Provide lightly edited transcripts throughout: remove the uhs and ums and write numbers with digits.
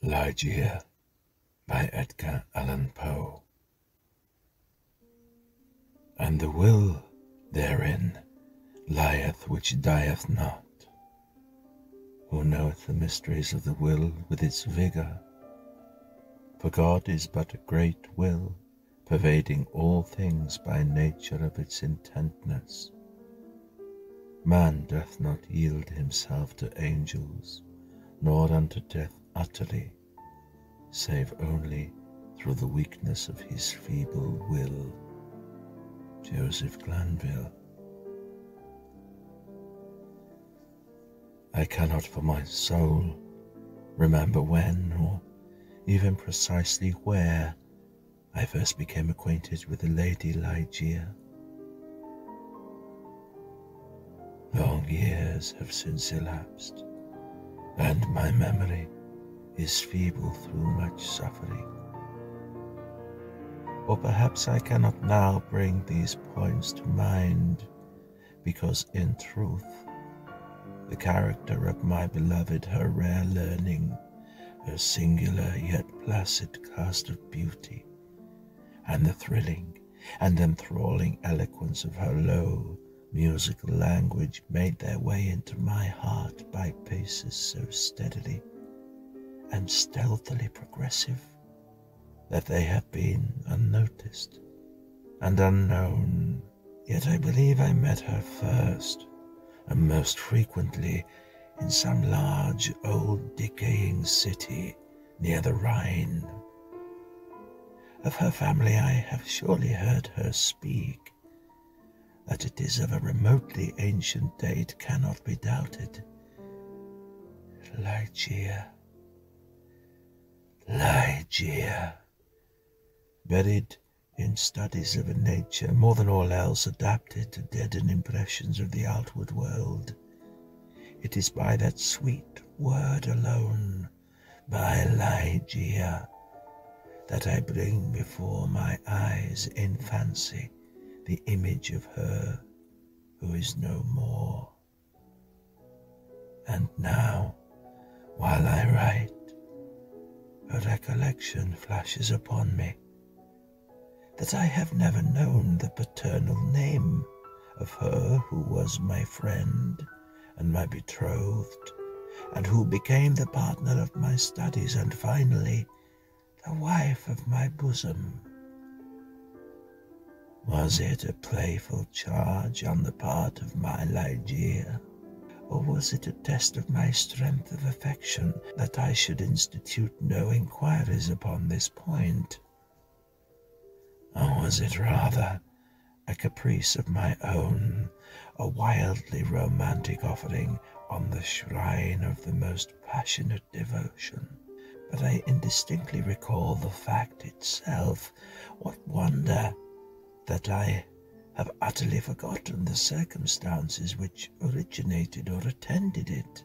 Ligeia by Edgar Allan Poe. And the will therein lieth which dieth not. Who knoweth the mysteries of the will with its vigour? For God is but a great will, pervading all things by nature of its intentness. Man doth not yield himself to angels, nor unto death utterly, save only through the weakness of his feeble will. Joseph Glanville. I cannot for my soul remember when, or even precisely where, I first became acquainted with the Lady Ligeia. Long years have since elapsed, and my memory is feeble through much suffering. Or perhaps I cannot now bring these points to mind, because in truth the character of my beloved, her rare learning, her singular yet placid cast of beauty, and the thrilling and enthralling eloquence of her low, musical language made their way into my heart by paces so steadily and stealthily progressive that they have been unnoticed and unknown. Yet I believe I met her first and most frequently in some large old decaying city near the Rhine. Of her family I have surely heard her speak. That it is of a remotely ancient date cannot be doubted. Ligeia, Ligeia, buried in studies of a nature more than all else adapted to deaden impressions of the outward world. It is by that sweet word alone, by Ligeia, that I bring before my eyes in fancy the image of her who is no more. And now, while I write, a recollection flashes upon me that I have never known the paternal name of her who was my friend and my betrothed, and who became the partner of my studies, and finally the wife of my bosom. Was it a playful charge on the part of my Ligeia, or was it a test of my strength of affection that I should institute no inquiries upon this point? Or was it rather a caprice of my own, a wildly romantic offering on the shrine of the most passionate devotion? But I indistinctly recall the fact itself. What wonder that I have utterly forgotten the circumstances which originated or attended it.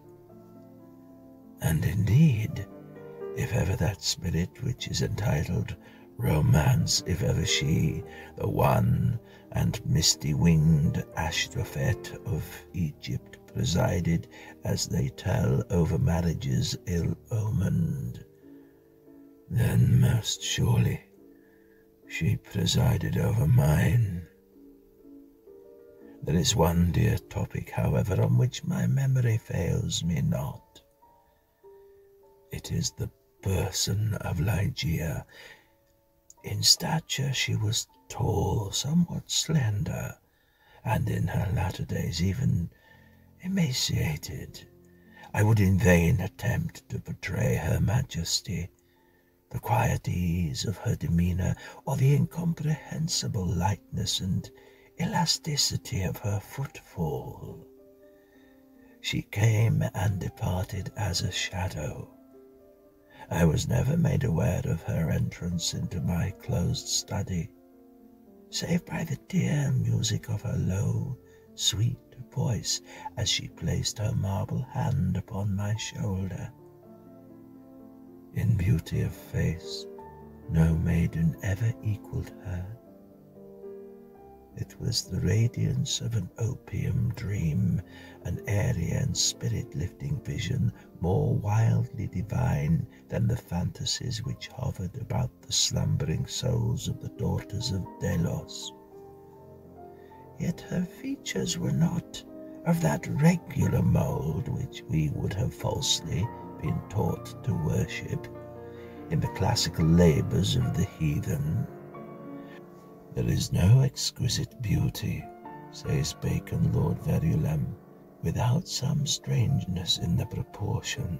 And indeed, if ever that spirit which is entitled romance, if ever she, the wan and misty-winged Ashtophet of Egypt, presided, as they tell, over marriages ill-omened, then most surely she presided over mine. There is one dear topic, however, on which my memory fails me not. It is the person of Ligeia. In stature she was tall, somewhat slender, and in her latter days even emaciated. I would in vain attempt to portray her majesty, the quiet ease of her demeanour, or the incomprehensible lightness and elasticity of her footfall. She came and departed as a shadow. I was never made aware of her entrance into my closed study, save by the dear music of her low, sweet voice as she placed her marble hand upon my shoulder. In beauty of face, no maiden ever equalled her. It was the radiance of an opium dream, an airy and spirit-lifting vision more wildly divine than the fantasies which hovered about the slumbering souls of the daughters of Delos. Yet her features were not of that regular mould which we would have falsely been taught to worship in the classical labours of the heathen. There is no exquisite beauty, says Bacon Lord Verulam, without some strangeness in the proportion.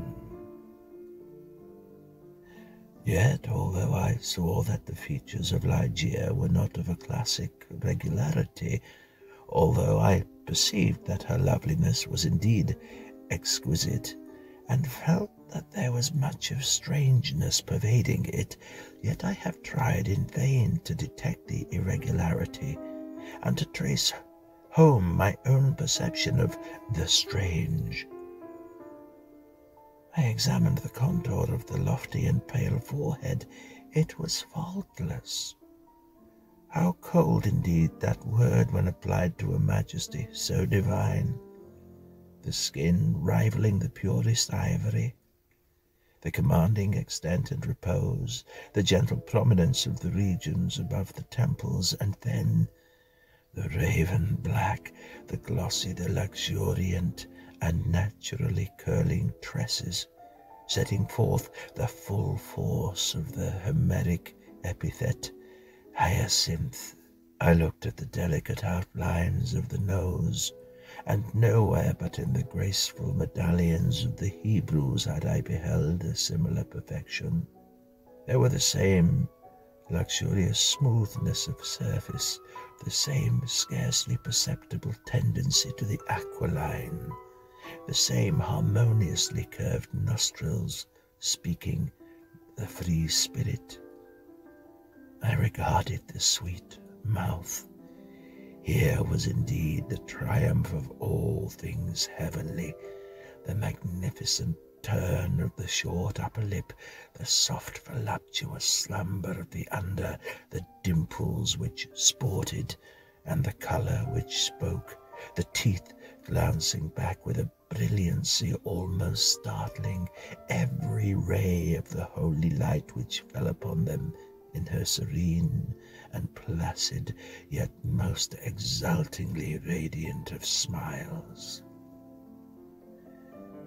Yet, although I saw that the features of Ligeia were not of a classic regularity, although I perceived that her loveliness was indeed exquisite, and felt that there was much of strangeness pervading it, yet I have tried in vain to detect the irregularity, and to trace home my own perception of the strange. I examined the contour of the lofty and pale forehead. It was faultless. How cold indeed that word when applied to a majesty so divine! The skin rivaling the purest ivory, the commanding extent and repose, the gentle prominence of the regions above the temples, and then the raven black, the glossy, the luxuriant, and naturally curling tresses, setting forth the full force of the Homeric epithet hyacinth. I looked at the delicate outlines of the nose, and nowhere but in the graceful medallions of the Hebrews had I beheld a similar perfection. There were the same luxurious smoothness of surface, the same scarcely perceptible tendency to the aquiline, the same harmoniously curved nostrils, speaking the free spirit. I regarded the sweet mouth. Here was indeed the triumph of all things heavenly, the magnificent turn of the short upper lip, the soft voluptuous slumber of the under, the dimples which sported, and the colour which spoke, the teeth glancing back with a brilliancy almost startling, every ray of the holy light which fell upon them in her serene and placid, yet most exultingly radiant of smiles.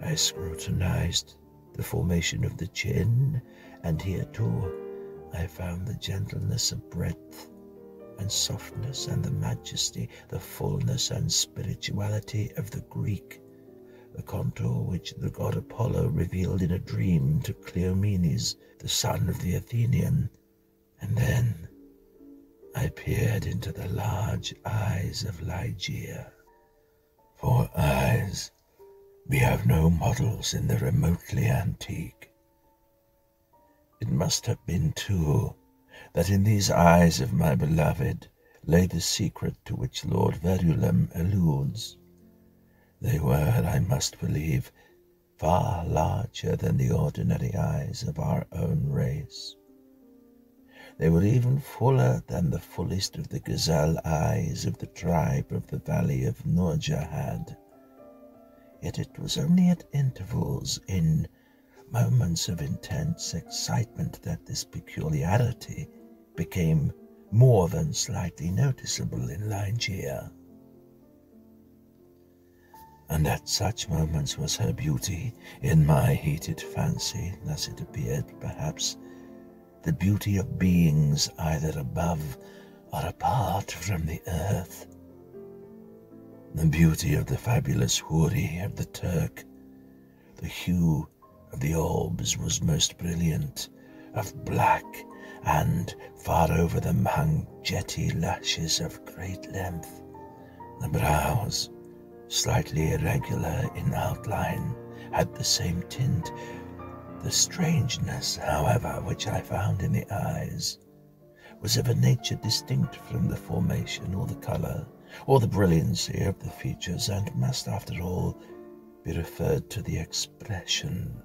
I scrutinized the formation of the chin, and here too I found the gentleness of breadth and softness, and the majesty, the fullness and spirituality of the Greek, the contour which the god Apollo revealed in a dream to Cleomenes, the son of the Athenian. And then I peered into the large eyes of Ligeia. For eyes, we have no models in the remotely antique. It must have been, too, that in these eyes of my beloved lay the secret to which Lord Verulam alludes. They were, I must believe, far larger than the ordinary eyes of our own race. They were even fuller than the fullest of the gazelle eyes of the tribe of the valley of Nourjahad. Yet it was only at intervals, in moments of intense excitement, that this peculiarity became more than slightly noticeable in Ligeia. And at such moments was her beauty, in my heated fancy, thus it appeared, perhaps, the beauty of beings either above or apart from the earth. The beauty of the fabulous Houri of the Turk, the hue of the orbs was most brilliant, of black, and far over them hung jetty lashes of great length. The brows, slightly irregular in outline, had the same tint. The strangeness, however, which I found in the eyes was of a nature distinct from the formation or the colour or the brilliancy of the features, and must, after all, be referred to the expression.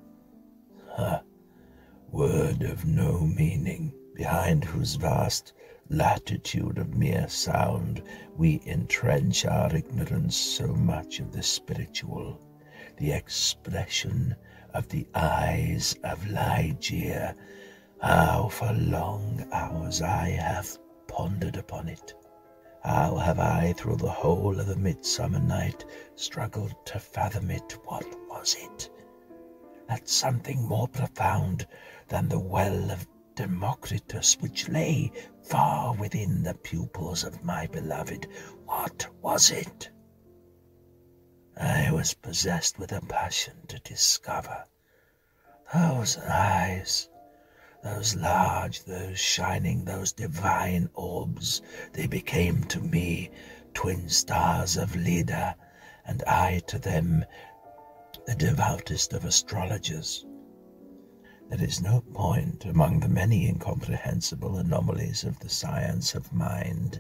Word of no meaning, behind whose vast latitude of mere sound we entrench our ignorance so much of the spiritual, the expression of the eyes of Ligeia. How for long hours I have pondered upon it. How have I, through the whole of the midsummer night, struggled to fathom it? What was it? That something more profound than the well of Democritus, which lay far within the pupils of my beloved. What was it? I was possessed with a passion to discover. Those eyes, those large, those shining, those divine orbs, they became to me twin stars of Leda, and I to them the devoutest of astrologers. There is no point among the many incomprehensible anomalies of the science of mind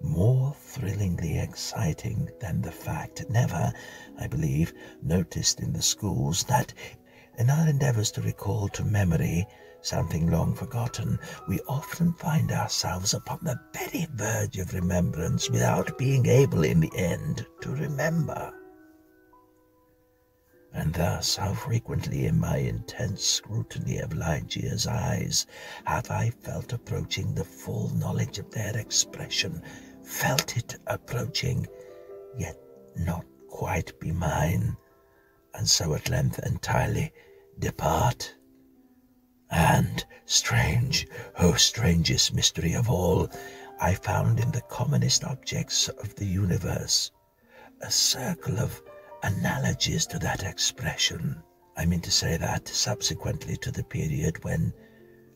more thrillingly exciting than the fact, never, I believe, noticed in the schools, that in our endeavors to recall to memory something long forgotten, we often find ourselves upon the very verge of remembrance without being able in the end to remember. And thus, how frequently in my intense scrutiny of Ligeia's eyes have I felt approaching the full knowledge of their expression, felt it approaching, yet not quite be mine, and so at length entirely depart. And strange, oh strangest mystery of all, I found in the commonest objects of the universe a circle of analogies to that expression. I mean to say that, subsequently to the period when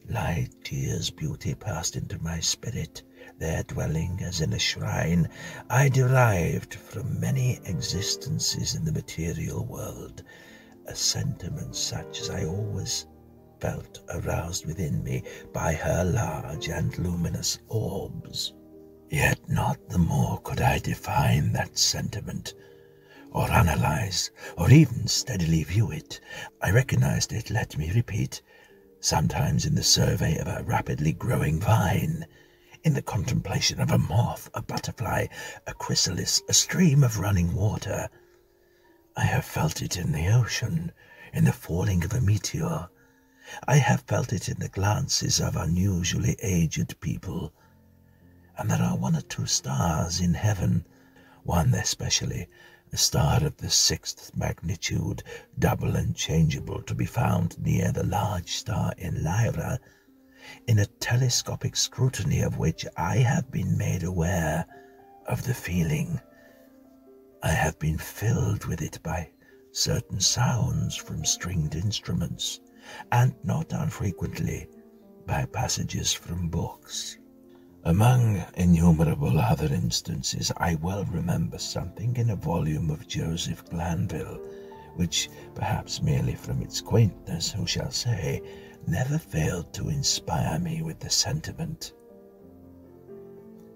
Ligeia's beauty passed into my spirit, there dwelling as in a shrine, I derived from many existences in the material world a sentiment such as I always felt aroused within me by her large and luminous orbs. Yet not the more could I define that sentiment, or analyze, or even steadily view it. I recognized it, let me repeat, sometimes in the survey of a rapidly growing vine, in the contemplation of a moth, a butterfly, a chrysalis, a stream of running water. I have felt it in the ocean, in the falling of a meteor. I have felt it in the glances of unusually aged people. And there are one or two stars in heaven, one especially, a star of the 6th magnitude, double and changeable, to be found near the large star in Lyra, in a telescopic scrutiny of which I have been made aware of the feeling. I have been filled with it by certain sounds from stringed instruments, and not unfrequently by passages from books. Among innumerable other instances, I well remember something in a volume of Joseph Glanville, which, perhaps merely from its quaintness, who shall say, never failed to inspire me with the sentiment,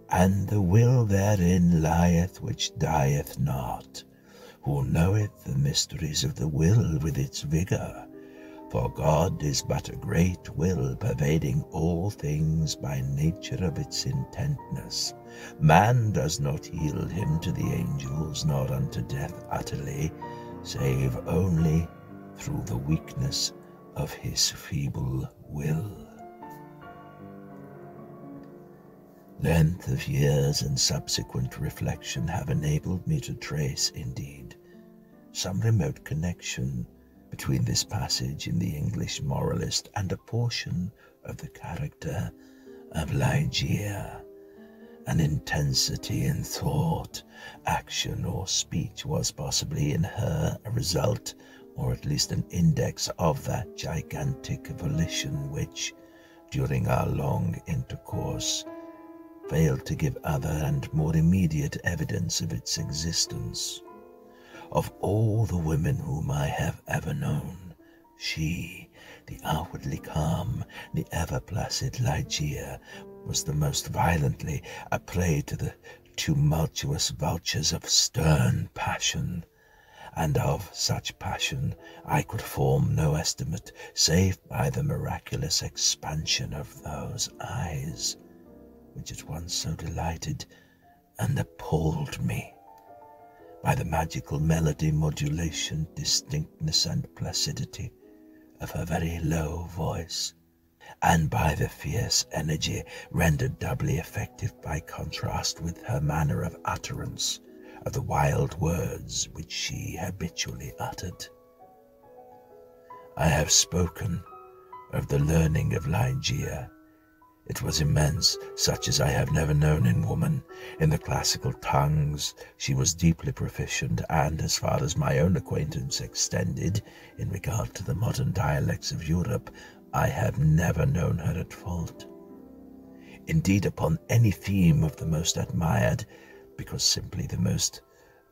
"And the will therein lieth which dieth not, who knoweth the mysteries of the will with its vigour. For God is but a great will, pervading all things by nature of its intentness. Man does not yield him to the angels, nor unto death utterly, save only through the weakness of his feeble will." Length of years and subsequent reflection have enabled me to trace, indeed, some remote connection between this passage in the English moralist and a portion of the character of Ligeia. An intensity in thought, action, or speech was possibly in her a result, or at least an index, of that gigantic volition which, during our long intercourse, failed to give other and more immediate evidence of its existence. Of all the women whom I have ever known, she, the outwardly calm, the ever-placid Ligeia, was the most violently a prey to the tumultuous vultures of stern passion. and of such passion I could form no estimate save by the miraculous expansion of those eyes, which at once so delighted and appalled me, by the magical melody, modulation, distinctness, and placidity of her very low voice, and by the fierce energy rendered doubly effective by contrast with her manner of utterance of the wild words which she habitually uttered. I have spoken of the learning of Ligeia. It was immense, such as I have never known in woman. In the classical tongues she was deeply proficient, and, as far as my own acquaintance extended in regard to the modern dialects of Europe, I have never known her at fault. Indeed, upon any theme of the most admired, because simply the most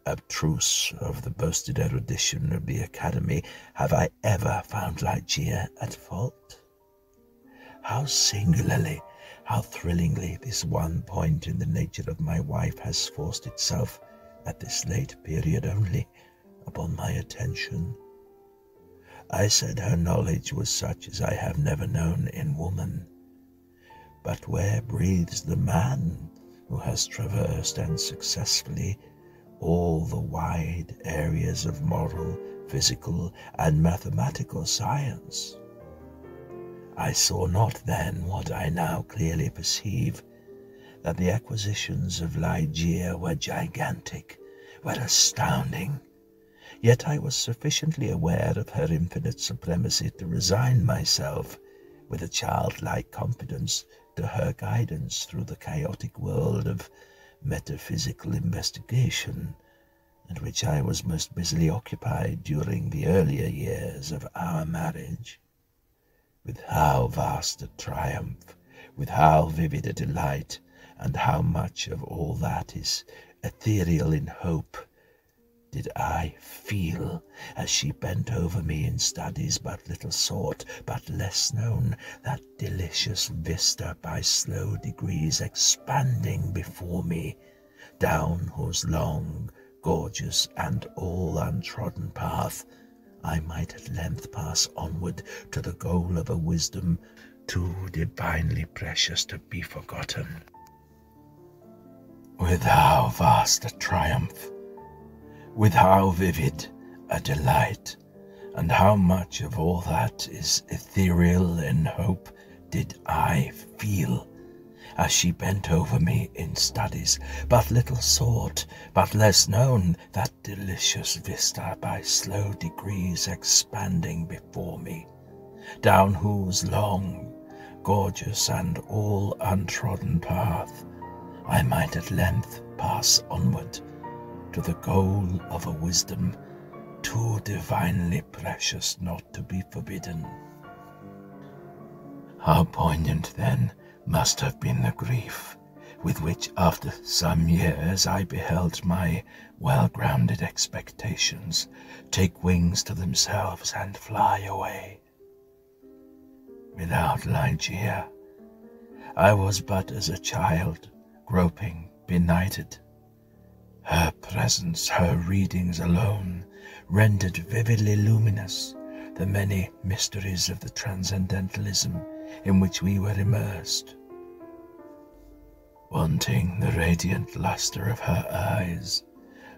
abstruse of the boasted erudition of the Academy, have I ever found Ligeia at fault? How singularly, how thrillingly this one point in the nature of my wife has forced itself, at this late period only, upon my attention. I said her knowledge was such as I have never known in woman. But where breathes the man who has traversed and successfully all the wide areas of moral, physical, and mathematical science? I saw not then what I now clearly perceive, that the acquisitions of Ligeia were gigantic, were astounding. Yet I was sufficiently aware of her infinite supremacy to resign myself, with a childlike confidence, to her guidance through the chaotic world of metaphysical investigation, in which I was most busily occupied during the earlier years of our marriage. With how vast a triumph, with how vivid a delight, and how much of all that is ethereal in hope, did I feel as she bent over me in studies but little sought, but less known, that delicious vista by slow degrees expanding before me, down whose long, gorgeous, and all untrodden path I might at length pass onward to the goal of a wisdom too divinely precious to be forgotten. With how vast a triumph, with how vivid a delight, and how much of all that is ethereal in hope did I feel, as she bent over me in studies but little sought, but less known, that delicious vista by slow degrees expanding before me, down whose long, gorgeous, and all untrodden path I might at length pass onward to the goal of a wisdom too divinely precious not to be forbidden. How poignant, then, must have been the grief with which, after some years, I beheld my well-grounded expectations take wings to themselves and fly away. Without Ligeia, I was but as a child, groping, benighted. Her presence, her readings alone, rendered vividly luminous the many mysteries of the transcendentalism in which we were immersed. Wanting the radiant lustre of her eyes,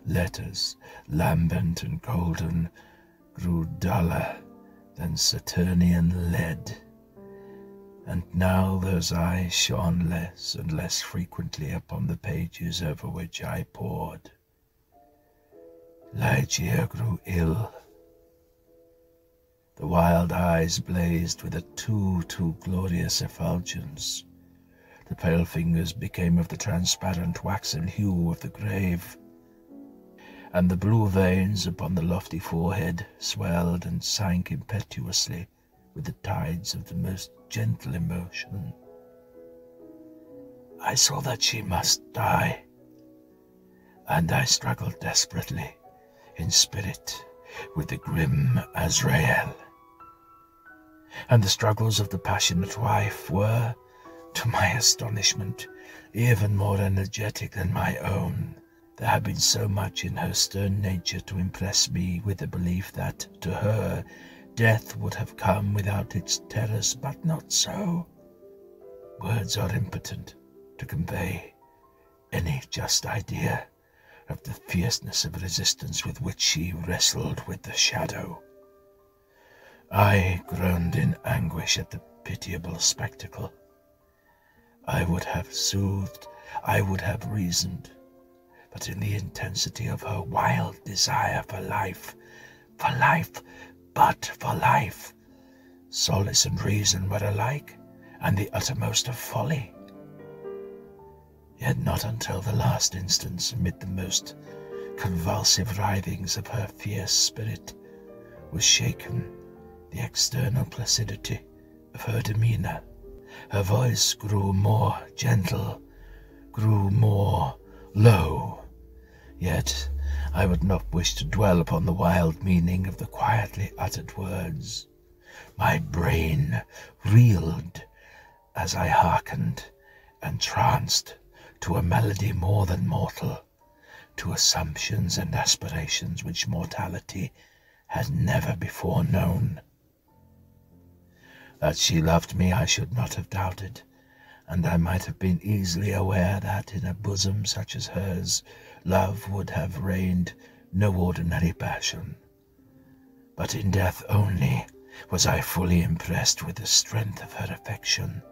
letters, lambent and golden, grew duller than Saturnian lead, and now those eyes shone less and less frequently upon the pages over which I pored. Ligeia grew ill. The wild eyes blazed with a too glorious effulgence. The pale fingers became of the transparent waxen hue of the grave, and the blue veins upon the lofty forehead swelled and sank impetuously with the tides of the most gentle emotion. I saw that she must die, and I struggled desperately in spirit with the grim Azrael. And the struggles of the passionate wife were, to my astonishment, even more energetic than my own. There had been so much in her stern nature to impress me with the belief that, to her, death would have come without its terrors, but not so. Words are impotent to convey any just idea of the fierceness of resistance with which she wrestled with the shadow. I groaned in anguish at the pitiable spectacle. I would have soothed, I would have reasoned, but in the intensity of her wild desire for life, but for life, solace and reason were alike, and the uttermost of folly. Yet not until the last instance, amid the most convulsive writhings of her fierce spirit, was shaken the external placidity of her demeanour. Her voice grew more gentle, grew more low. Yet I would not wish to dwell upon the wild meaning of the quietly uttered words. My brain reeled as I hearkened, entranced to a melody more than mortal, to assumptions and aspirations which mortality had never before known. That she loved me I should not have doubted, and I might have been easily aware that in a bosom such as hers, love would have reigned no ordinary passion. But in death only was I fully impressed with the strength of her affection.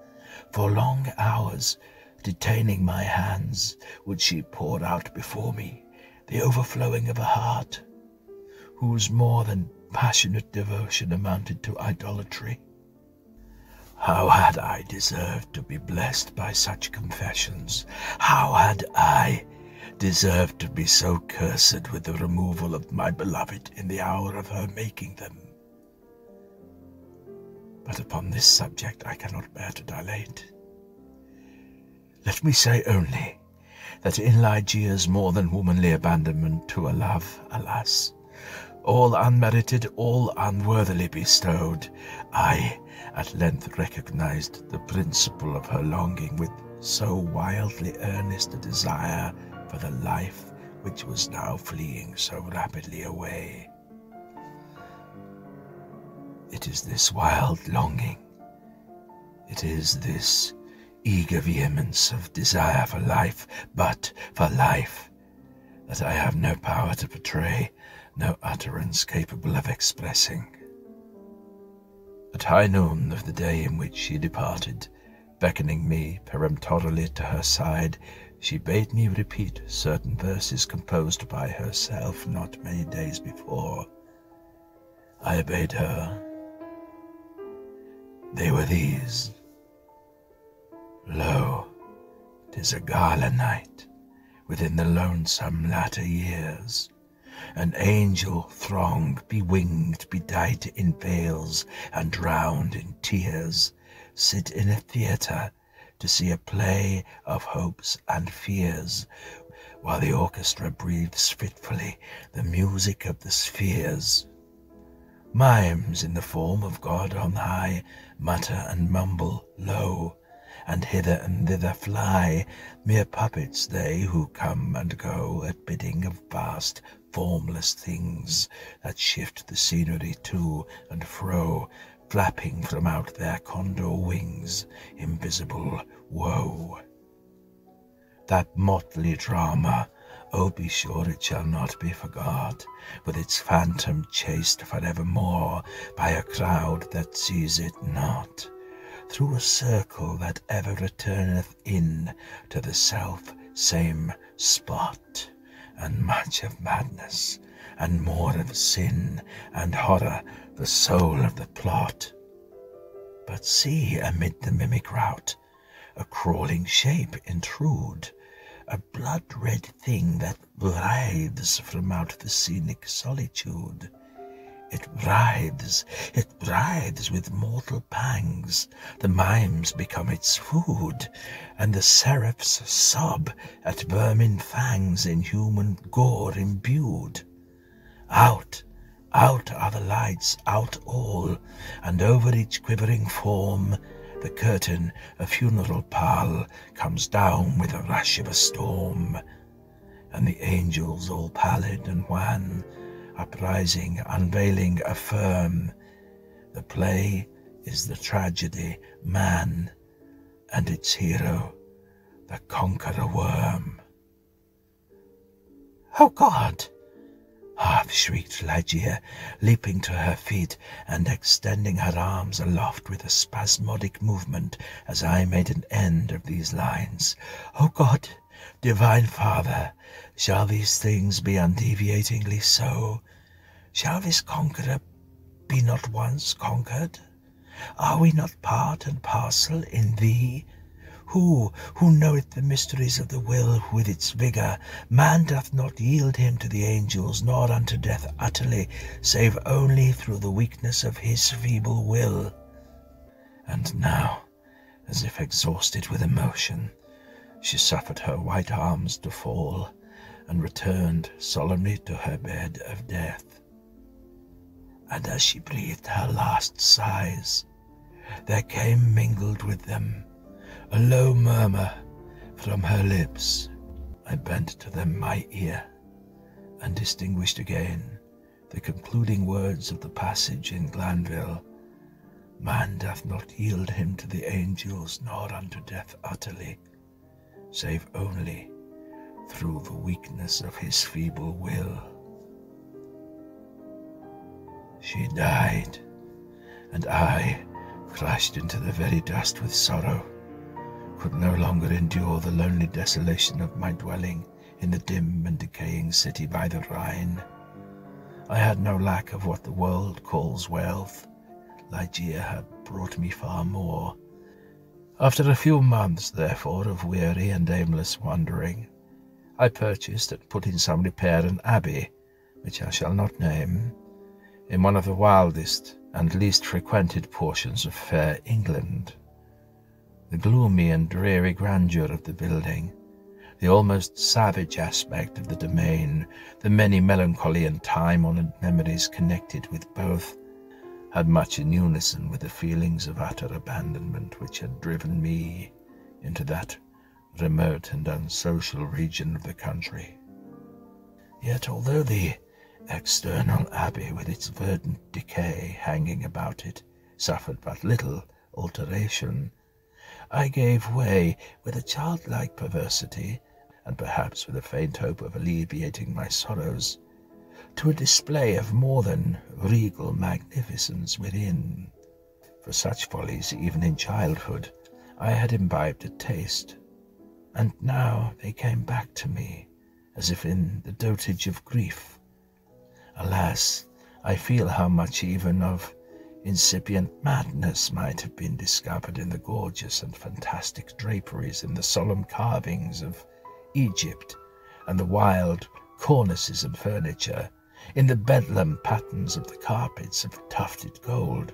For long hours, detaining my hands, would she pour out before me the overflowing of a heart, whose more than passionate devotion amounted to idolatry. How had I deserved to be blessed by such confessions? How had I deserved to be so cursed with the removal of my beloved in the hour of her making them? But upon this subject I cannot bear to dilate. Let me say only that in Ligeia's more than womanly abandonment to a love, alas, all unmerited, all unworthily bestowed, I at length recognized the principle of her longing with so wildly earnest a desire for the life which was now fleeing so rapidly away. It is this wild longing, it is this eager vehemence of desire for life, but for life, that I have no power to portray, no utterance capable of expressing. At high noon of the day in which she departed, beckoning me peremptorily to her side, she bade me repeat certain verses composed by herself not many days before. I obeyed her. They were these: Lo, 'tis a gala night within the lonesome latter years. An angel throng, bewinged, bedight in veils and drowned in tears, sit in a theatre to see a play of hopes and fears, while the orchestra breathes fitfully the music of the spheres. Mimes in the form of God on high mutter and mumble low, and hither and thither fly, mere puppets they who come and go at bidding of vast formless things that shift the scenery to and fro, flapping from out their condor wings invisible woe. That motley drama, oh, be sure it shall not be forgot, with its phantom chased forevermore by a crowd that sees it not, through a circle that ever returneth in to the self-same spot, and much of madness, and more of sin and horror the soul of the plot. But see, amid the mimic rout, a crawling shape intrude, a blood-red thing that writhes from out the scenic solitude. It writhes with mortal pangs, the mimes become its food, and the seraphs sob at vermin fangs in human gore imbued. Out are the lights, out all, and over each quivering form the curtain, a funeral pall, comes down with the rush of a storm, and the angels all pallid and wan, uprising, unveiling, affirm, the play is the tragedy, man, and its hero, the conqueror worm. "Oh God!" half-shrieked Ligeia, leaping to her feet and extending her arms aloft with a spasmodic movement as I made an end of these lines. "Oh God, Divine Father, shall these things be undeviatingly so? Shall this conqueror be not once conquered? Are we not part and parcel in thee? Who knoweth the mysteries of the will with its vigour? Man doth not yield him to the angels, nor unto death utterly, save only through the weakness of his feeble will." And now, as if exhausted with emotion, she suffered her white arms to fall, and returned solemnly to her bed of death. And as she breathed her last sighs, there came mingled with them a low murmur from her lips. I bent to them my ear, and distinguished again the concluding words of the passage in Glanville: "Man doth not yield him to the angels, nor unto death utterly, save only through the weakness of his feeble will." She died, and I, crushed into the very dust with sorrow, could no longer endure the lonely desolation of my dwelling in the dim and decaying city by the Rhine. I had no lack of what the world calls wealth. Ligeia had brought me far more. After a few months, therefore, of weary and aimless wandering, I purchased and put in some repair an abbey, which I shall not name, in one of the wildest and least frequented portions of fair England. The gloomy and dreary grandeur of the building, the almost savage aspect of the domain, the many melancholy and time-honoured memories connected with both, had much in unison with the feelings of utter abandonment which had driven me into that remote and unsocial region of the country. Yet although the external abbey, with its verdant decay hanging about it, suffered but little alteration, I gave way with a childlike perversity, and perhaps with a faint hope of alleviating my sorrows, to a display of more than regal magnificence within. For such follies, even in childhood, I had imbibed a taste, and now they came back to me, as if in the dotage of grief. Alas, I feel how much even of incipient madness might have been discovered in the gorgeous and fantastic draperies, in the solemn carvings of Egypt, and the wild cornices and furniture, in the bedlam patterns of the carpets of tufted gold.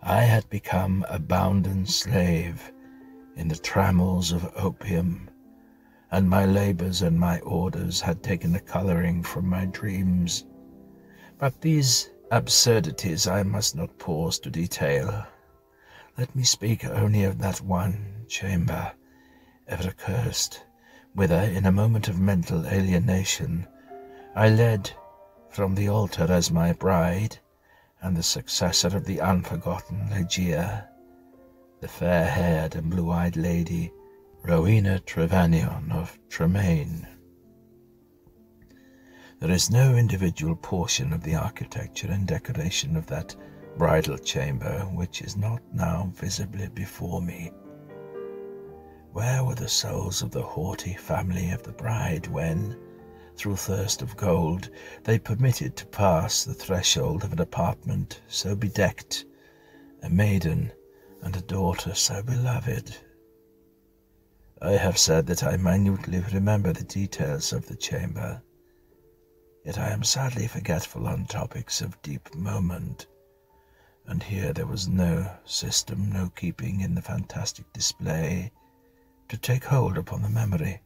I had become a bounden slave in the trammels of opium, and my labours and my orders had taken the colouring from my dreams. But these absurdities I must not pause to detail. Let me speak only of that one chamber, ever accursed, whither, in a moment of mental alienation, I led from the altar as my bride, and the successor of the unforgotten Ligeia, the fair-haired and blue-eyed lady Rowena Trevanion of Tremaine. There is no individual portion of the architecture and decoration of that bridal chamber which is not now visibly before me. Where were the souls of the haughty family of the bride when, through thirst of gold, they permitted to pass the threshold of an apartment so bedecked, a maiden and a daughter so beloved? I have said that I minutely remember the details of the chamber, yet I am sadly forgetful on topics of deep moment, and here there was no system, no keeping in the fantastic display to take hold upon the memory.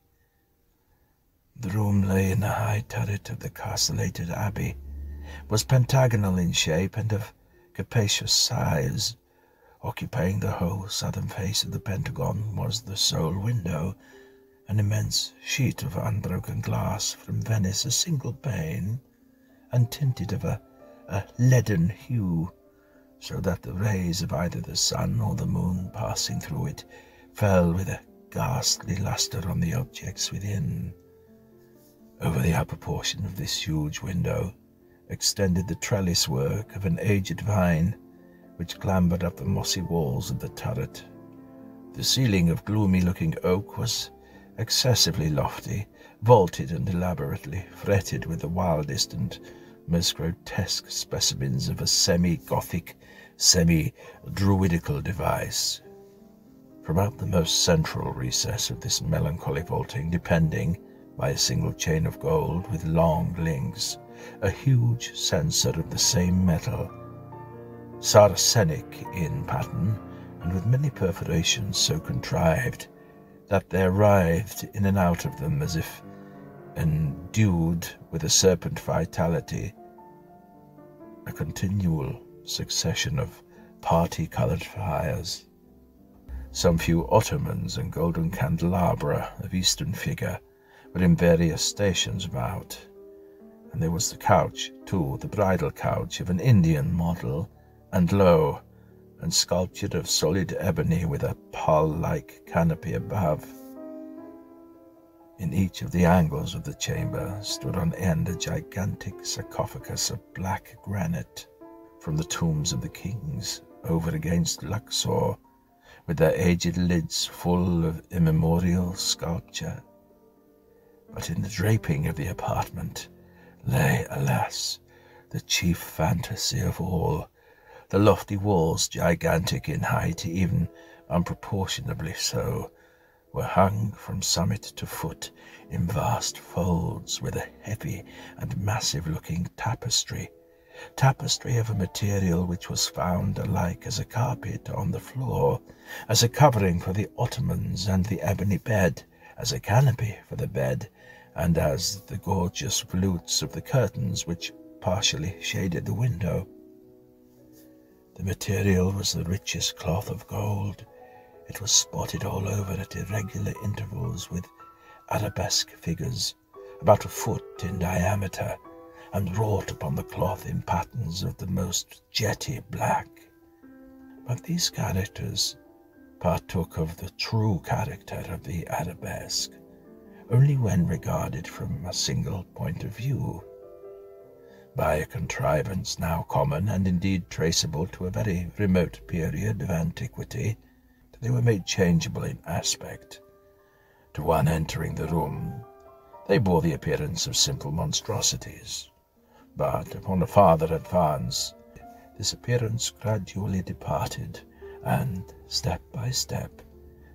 The room lay in the high turret of the castellated abbey, was pentagonal in shape and of capacious size. Occupying the whole southern face of the pentagon was the sole window, an immense sheet of unbroken glass from Venice, a single pane, and tinted of a leaden hue, so that the rays of either the sun or the moon passing through it fell with a ghastly lustre on the objects within. Over the upper portion of this huge window extended the trellis work of an aged vine, which clambered up the mossy walls of the turret. The ceiling of gloomy-looking oak was excessively lofty, vaulted and elaborately fretted with the wildest and most grotesque specimens of a semi-Gothic, semi-Druidical device. From out the most central recess of this melancholy vaulting, depending by a single chain of gold with long links, a huge censer of the same metal, Saracenic in pattern, and with many perforations so contrived that there writhed in and out of them, as if endued with a serpent vitality, a continual succession of party-coloured fires. Some few ottomans and golden candelabra of Eastern figure were in various stations about, and there was the couch, too, the bridal couch of an Indian model, and low, and sculptured of solid ebony with a pall-like canopy above. In each of the angles of the chamber stood on end a gigantic sarcophagus of black granite from the tombs of the kings, over against Luxor, with their aged lids full of immemorial sculpture. But in the draping of the apartment lay, alas, the chief fantasy of all. The lofty walls, gigantic in height, even unproportionably so, were hung from summit to foot in vast folds with a heavy and massive-looking tapestry of a material which was found alike as a carpet on the floor, as a covering for the ottomans and the ebony bed, as a canopy for the bed, and as the gorgeous volutes of the curtains which partially shaded the window. The material was the richest cloth of gold. It was spotted all over at irregular intervals with arabesque figures, about a foot in diameter, and wrought upon the cloth in patterns of the most jetty black. But these characters partook of the true character of the arabesque only when regarded from a single point of view. By a contrivance now common, and indeed traceable to a very remote period of antiquity, they were made changeable in aspect. To one entering the room, they bore the appearance of simple monstrosities, but upon a farther advance, this appearance gradually departed, and step by step,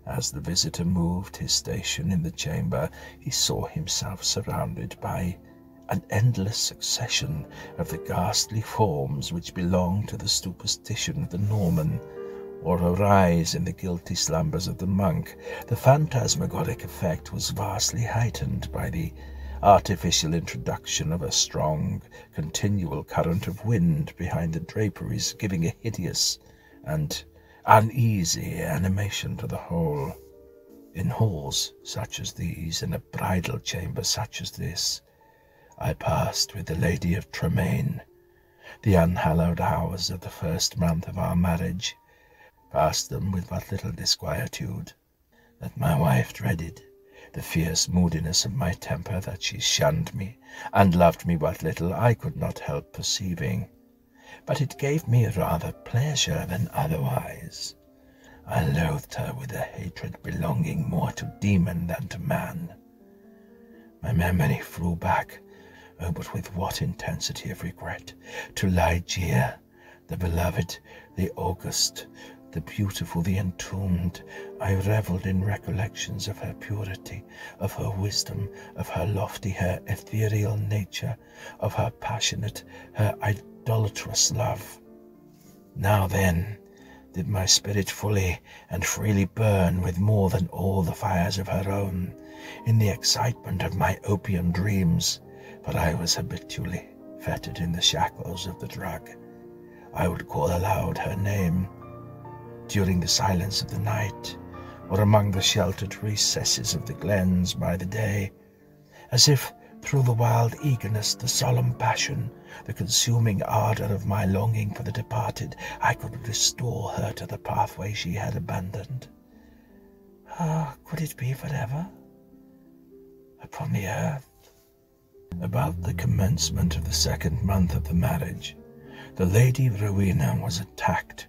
as the visitor moved his station in the chamber, he saw himself surrounded by an endless succession of the ghastly forms which belong to the superstition of the Norman, or arise in the guilty slumbers of the monk. The phantasmagoric effect was vastly heightened by the artificial introduction of a strong, continual current of wind behind the draperies, giving a hideous and uneasy animation to the whole. In halls such as these, in a bridal chamber such as this, I passed with the Lady of Tremaine the unhallowed hours of the first month of our marriage, passed them with but little disquietude, that my wife dreaded, the fierce moodiness of my temper, that she shunned me, and loved me but little, I could not help perceiving, but it gave me rather pleasure than otherwise. I loathed her with a hatred belonging more to demon than to man. My memory flew back, oh, but with what intensity of regret, to Ligeia, the beloved, the august, the beautiful, the entombed. I revelled in recollections of her purity, of her wisdom, of her lofty, her ethereal nature, of her passionate, her idolatrous love. Now then did my spirit fully and freely burn with more than all the fires of her own, in the excitement of my opium dreams, for I was habitually fettered in the shackles of the drug. I would call aloud her name during the silence of the night, or among the sheltered recesses of the glens by the day, as if through the wild eagerness, the solemn passion, the consuming ardor of my longing for the departed, I could restore her to the pathway she had abandoned. Could it be forever? Upon the earth. About the commencement of the second month of the marriage, the Lady Rowena was attacked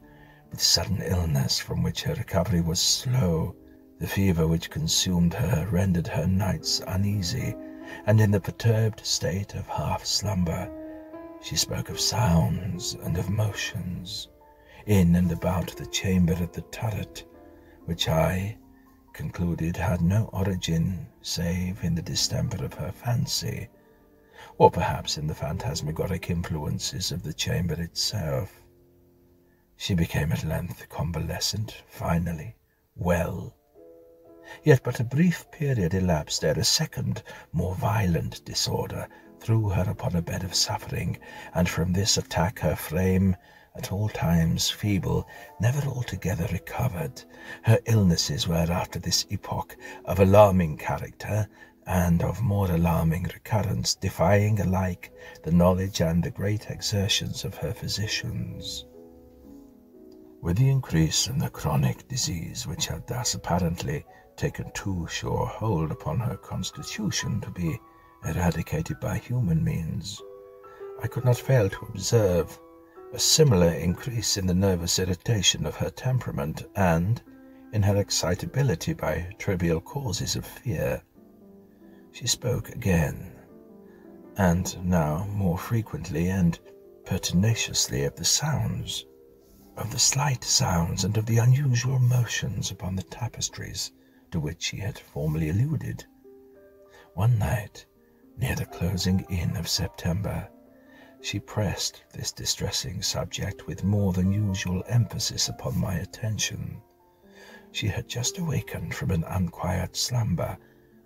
with sudden illness from which her recovery was slow. The fever which consumed her rendered her nights uneasy, and in the perturbed state of half-slumber, she spoke of sounds and of motions in and about the chamber at the turret, which I concluded had no origin save in the distemper of her fancy, or perhaps in the phantasmagoric influences of the chamber itself. She became at length convalescent, finally, well. Yet but a brief period elapsed ere a second, more violent disorder threw her upon a bed of suffering, and from this attack her frame, at all times feeble, never altogether recovered. Her illnesses were after this epoch of alarming character, and of more alarming recurrence, defying alike the knowledge and the great exertions of her physicians. With the increase in the chronic disease which had thus apparently taken too sure hold upon her constitution to be eradicated by human means, I could not fail to observe a similar increase in the nervous irritation of her temperament and in her excitability by trivial causes of fear. She spoke again, and now more frequently and pertinaciously of the sounds, of the slight sounds and of the unusual motions upon the tapestries to which she had formerly alluded. One night, near the closing in of September, she pressed this distressing subject with more than usual emphasis upon my attention. She had just awakened from an unquiet slumber,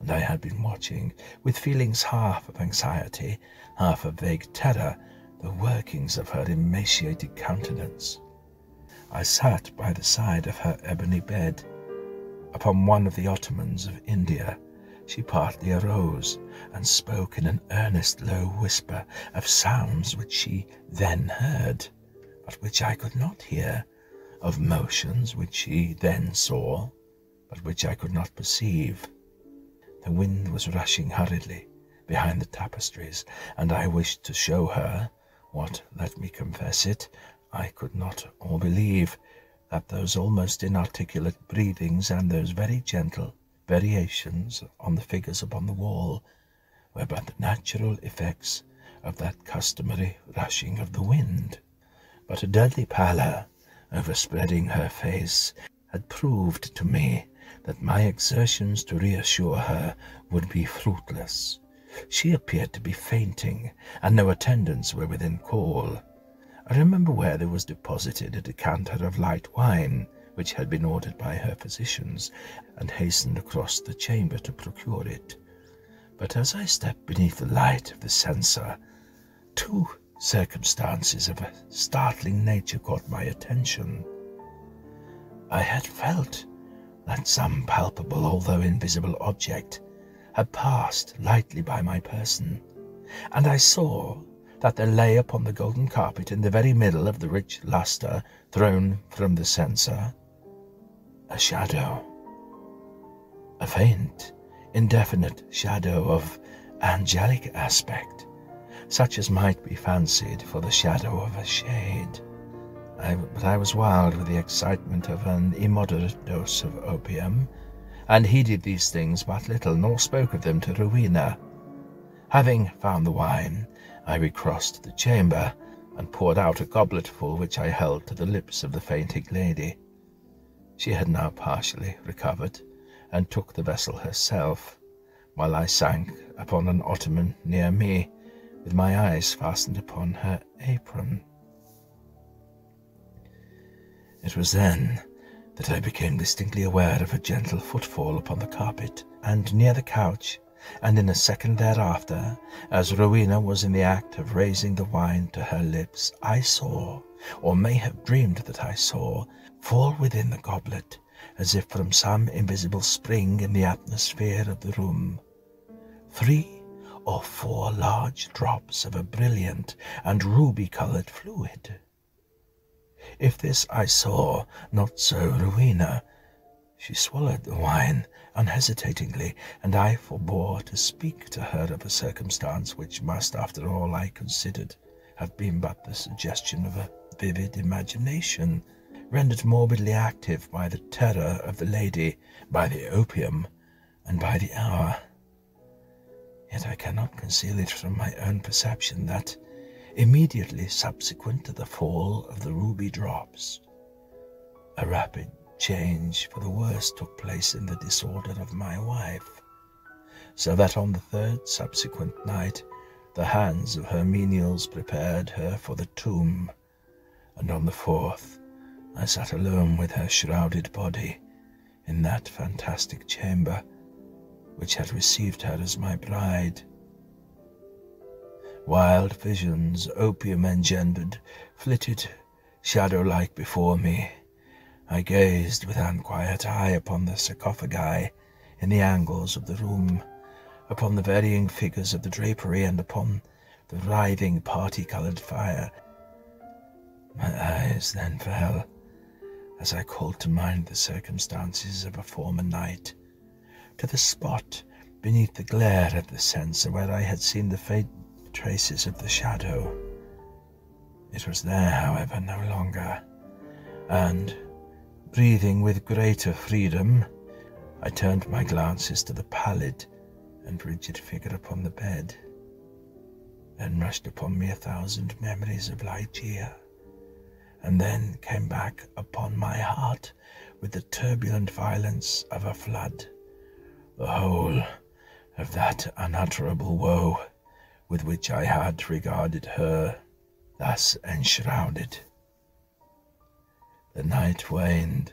and I had been watching, with feelings half of anxiety, half of vague terror, the workings of her emaciated countenance. I sat by the side of her ebony bed. Upon one of the ottomans of India, she partly arose, and spoke in an earnest low whisper of sounds which she then heard, but which I could not hear, of motions which she then saw, but which I could not perceive. The wind was rushing hurriedly behind the tapestries, and I wished to show her what, let me confess it, I could not or believe, that those almost inarticulate breathings and those very gentle variations on the figures upon the wall were but the natural effects of that customary rushing of the wind. But a deadly pallor overspreading her face had proved to me that my exertions to reassure her would be fruitless. She appeared to be fainting, and no attendants were within call. I remember where there was deposited a decanter of light wine, which had been ordered by her physicians, and hastened across the chamber to procure it. But as I stepped beneath the light of the censer, two circumstances of a startling nature caught my attention. I had felt that some palpable, although invisible object had passed lightly by my person, and I saw that there lay upon the golden carpet in the very middle of the rich lustre thrown from the censer a shadow, a faint, indefinite shadow of angelic aspect, such as might be fancied for the shadow of a shade. But I was wild with the excitement of an immoderate dose of opium, and heeded these things but little, nor spoke of them to Rowena. Having found the wine, I recrossed the chamber, and poured out a gobletful which I held to the lips of the fainting lady. She had now partially recovered, and took the vessel herself, while I sank upon an ottoman near me, with my eyes fastened upon her apron. It was then that I became distinctly aware of a gentle footfall upon the carpet, and near the couch, and in a second thereafter, as Rowena was in the act of raising the wine to her lips, I saw, or may have dreamed that I saw, fall within the goblet as if from some invisible spring in the atmosphere of the room. 3 or 4 large drops of a brilliant and ruby-coloured fluid. If this I saw, not so Rowena. She swallowed the wine unhesitatingly, and I forbore to speak to her of a circumstance which must, after all I considered, have been but the suggestion of a vivid imagination, rendered morbidly active by the terror of the lady, by the opium, and by the hour. Yet I cannot conceal it from my own perception that, immediately subsequent to the fall of the ruby drops, a rapid change for the worse took place in the disorder of my wife, so that on the 3rd subsequent night the hands of her menials prepared her for the tomb, and on the 4th I sat alone with her shrouded body in that fantastic chamber which had received her as my bride. Wild visions, opium engendered, flitted shadow-like before me. I gazed with unquiet eye upon the sarcophagi in the angles of the room, upon the varying figures of the drapery, and upon the writhing party-coloured fire. My eyes then fell, as I called to mind the circumstances of a former night, to the spot beneath the glare of the censer where I had seen the faint traces of the shadow. It was there, however, no longer, and, breathing with greater freedom, I turned my glances to the pallid and rigid figure upon the bed. Then rushed upon me 1,000 memories of Ligeia, and then came back upon my heart with the turbulent violence of a flood, the whole of that unutterable woe with which I had regarded her thus enshrouded. The night waned,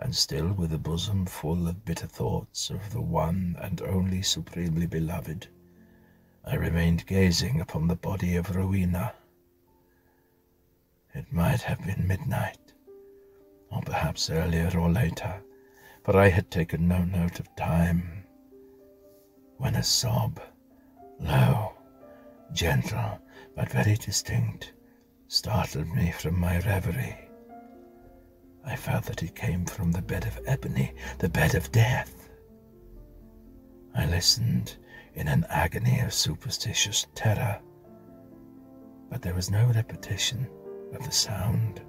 and still with a bosom full of bitter thoughts of the one and only supremely beloved, I remained gazing upon the body of Rowena. It might have been midnight, or perhaps earlier or later, for I had taken no note of time, when a sob, low, gentle, but very distinct, startled me from my reverie. I felt that it came from the bed of ebony, the bed of death. I listened in an agony of superstitious terror, but there was no repetition of the sound.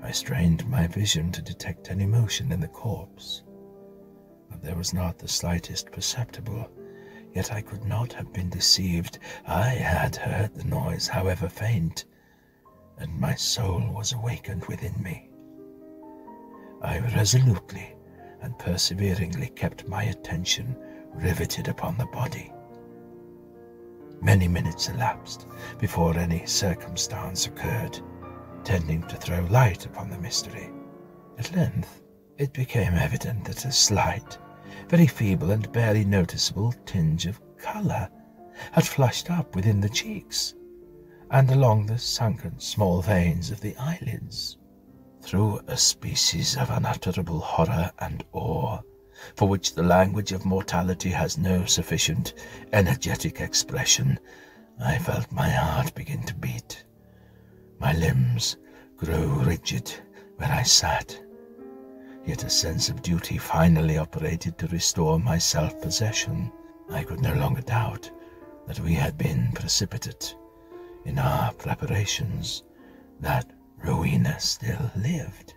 I strained my vision to detect any motion in the corpse, but there was not the slightest perceptible. Yet I could not have been deceived. I had heard the noise, however faint, and my soul was awakened within me. I resolutely and perseveringly kept my attention riveted upon the body. Many minutes elapsed before any circumstance occurred tending to throw light upon the mystery. At length it became evident that a slight, very feeble and barely noticeable tinge of colour had flushed up within the cheeks, and along the sunken small veins of the eyelids. Through a species of unutterable horror and awe, for which the language of mortality has no sufficient energetic expression, I felt my heart begin to beat. My limbs grow rigid where I sat, yet a sense of duty finally operated to restore my self-possession. I could no longer doubt that we had been precipitate in our preparations, that Rowena still lived.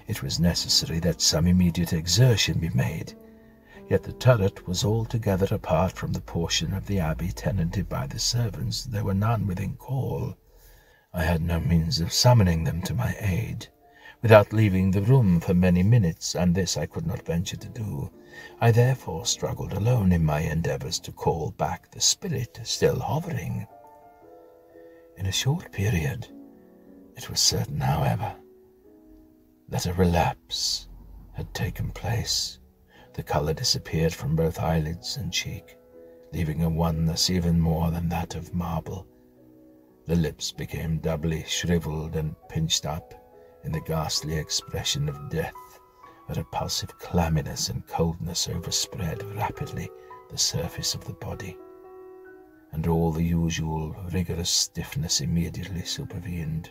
It was necessary that some immediate exertion be made, yet the turret was altogether apart from the portion of the abbey tenanted by the servants. There were none within call. I had no means of summoning them to my aid, without leaving the room for many minutes, and this I could not venture to do. I therefore struggled alone in my endeavours to call back the spirit still hovering. In a short period, it was certain, however, that a relapse had taken place. The colour disappeared from both eyelids and cheek, leaving a oneness even more than that of marble. The lips became doubly shrivelled and pinched up in the ghastly expression of death, A repulsive clamminess and coldness overspread rapidly the surface of the body, and all the usual rigorous stiffness immediately supervened.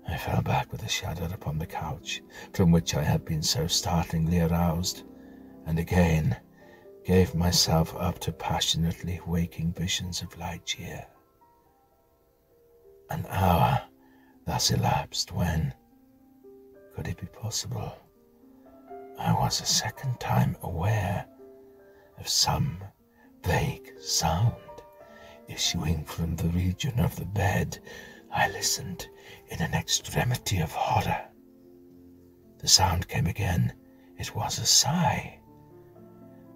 I fell back with a shudder upon the couch from which I had been so startlingly aroused, and again gave myself up to passionately waking visions of Ligeia. An hour thus elapsed when, could it be possible, I was a second time aware of some vague sound issuing from the region of the bed. I listened in an extremity of horror. The sound came again. It was a sigh.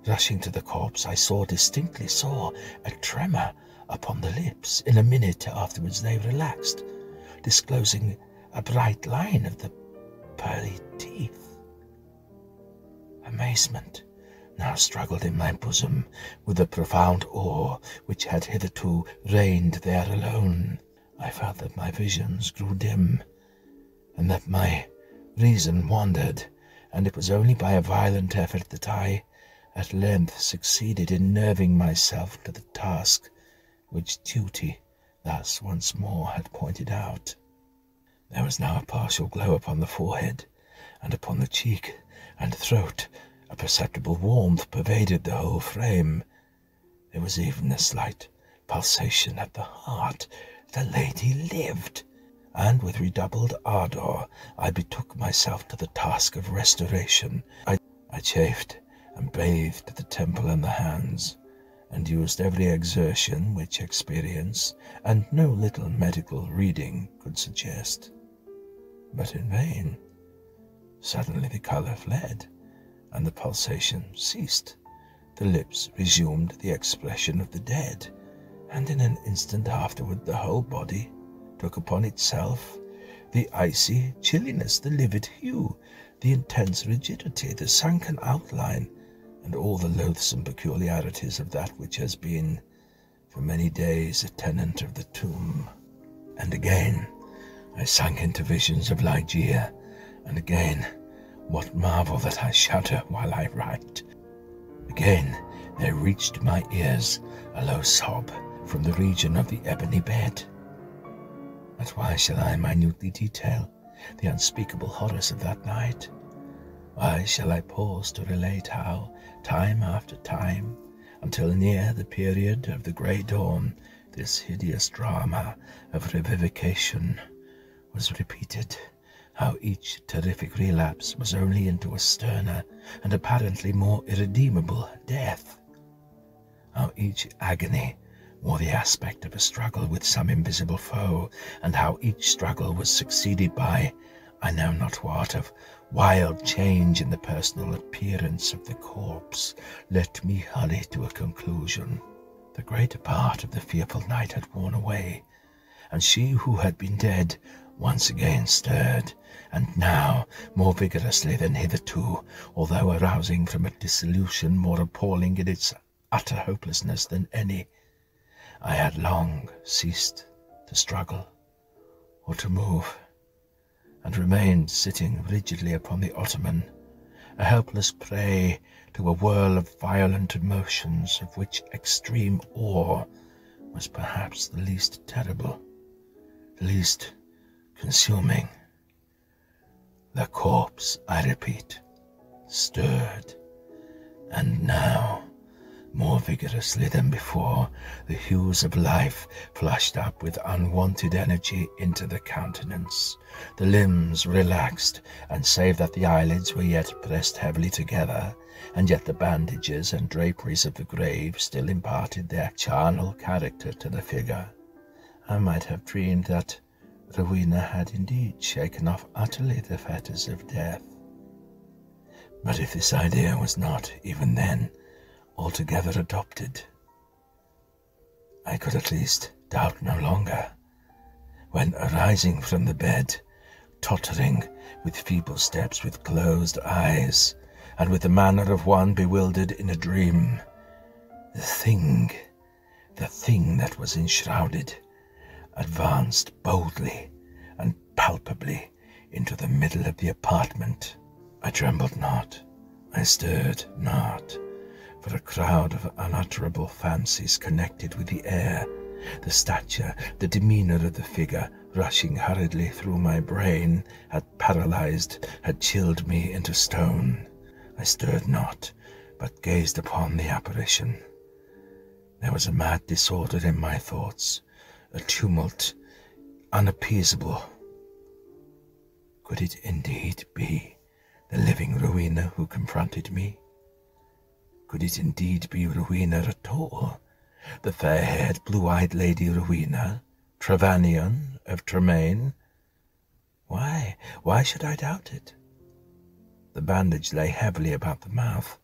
Rushing to the corpse, I distinctly saw a tremor upon the lips. In a minute afterwards they relaxed, disclosing a bright line of the pearly teeth. Amazement now struggled in my bosom with the profound awe which had hitherto reigned there alone. I felt that my visions grew dim, and that my reason wandered, and it was only by a violent effort that I at length succeeded in nerving myself to the task which duty thus once more had pointed out. There was now a partial glow upon the forehead, and upon the cheek and throat. A perceptible warmth pervaded the whole frame. There was even a slight pulsation at the heart. The lady lived, and with redoubled ardour I betook myself to the task of restoration. I chafed and bathed the temple and the hands, and used every exertion which experience and no little medical reading could suggest. But in vain. Suddenly the colour fled, and the pulsation ceased. The lips resumed the expression of the dead, and in an instant afterward the whole body took upon itself the icy chilliness, the livid hue, the intense rigidity, the sunken outline, and all the loathsome peculiarities of that which has been for many days a tenant of the tomb. And again I sunk into visions of Ligeia, and again, what marvel that I shudder while I write, again there reached my ears a low sob from the region of the ebony bed. But why shall I minutely detail the unspeakable horrors of that night? Why shall I pause to relate how, time after time, until near the period of the grey dawn, this hideous drama of revivification was repeated, how each terrific relapse was only into a sterner and apparently more irredeemable death, how each agony wore the aspect of a struggle with some invisible foe, and how each struggle was succeeded by, I know not what, of wild change in the personal appearance of the corpse. Let me hurry to a conclusion. The greater part of the fearful night had worn away, and she who had been dead once again stirred, and now more vigorously than hitherto, although arousing from a dissolution more appalling in its utter hopelessness than any. I had long ceased to struggle or to move, and remained sitting rigidly upon the ottoman, a helpless prey to a whirl of violent emotions, of which extreme awe was perhaps the least terrible, the least consuming. The corpse, I repeat, stirred, and now, more vigorously than before, the hues of life flushed up with unwonted energy into the countenance. The limbs relaxed, and save that the eyelids were yet pressed heavily together, and yet the bandages and draperies of the grave still imparted their charnel character to the figure, I might have dreamed that Rowena had indeed shaken off utterly the fetters of death. But if this idea was not, even then, altogether adopted, I could at least doubt no longer, when arising from the bed, tottering with feeble steps, with closed eyes, and with the manner of one bewildered in a dream, the thing that was enshrouded, advanced boldly and palpably into the middle of the apartment. I trembled not, I stirred not, for a crowd of unutterable fancies connected with the air, the stature, the demeanour of the figure, rushing hurriedly through my brain, had paralyzed, had chilled me into stone. I stirred not, but gazed upon the apparition. There was a mad disorder in my thoughts, a tumult unappeasable. Could it indeed be the living Rowena who confronted me? Could it indeed be Rowena at all, the fair-haired, blue-eyed Lady Rowena, Trevanion of Tremaine? Why should I doubt it? The bandage lay heavily about the mouth,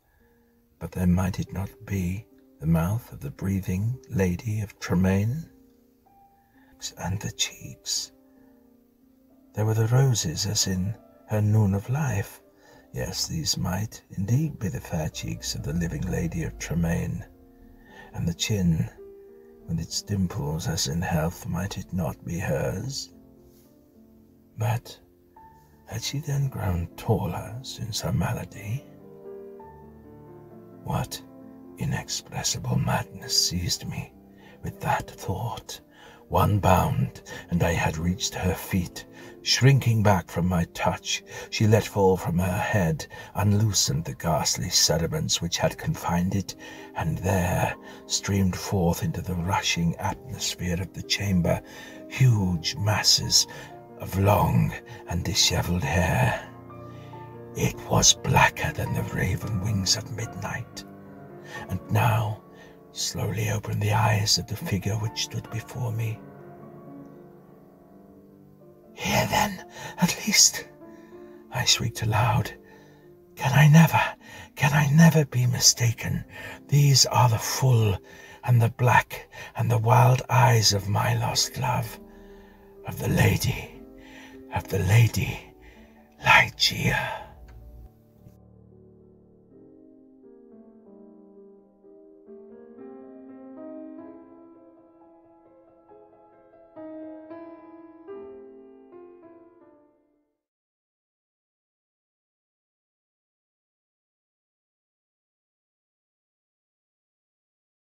but then might it not be the mouth of the breathing Lady of Tremaine? And the cheeks. There were the roses as in her noon of life. Yes, these might indeed be the fair cheeks of the living Lady of Tremaine. And the chin, with its dimples as in health, might it not be hers? But had she then grown taller since her malady? What inexpressible madness seized me with that thought? One bound, and I had reached her feet. Shrinking back from my touch, she let fall from her head, unloosened the ghastly sediments which had confined it, and there streamed forth into the rushing atmosphere of the chamber huge masses of long and dishevelled hair. It was blacker than the raven wings of midnight, and now slowly opened the eyes of the figure which stood before me. "Here, then, at least," I shrieked aloud. Can I never be mistaken? These are the full and the black and the wild eyes of my lost love, of the lady Ligeia.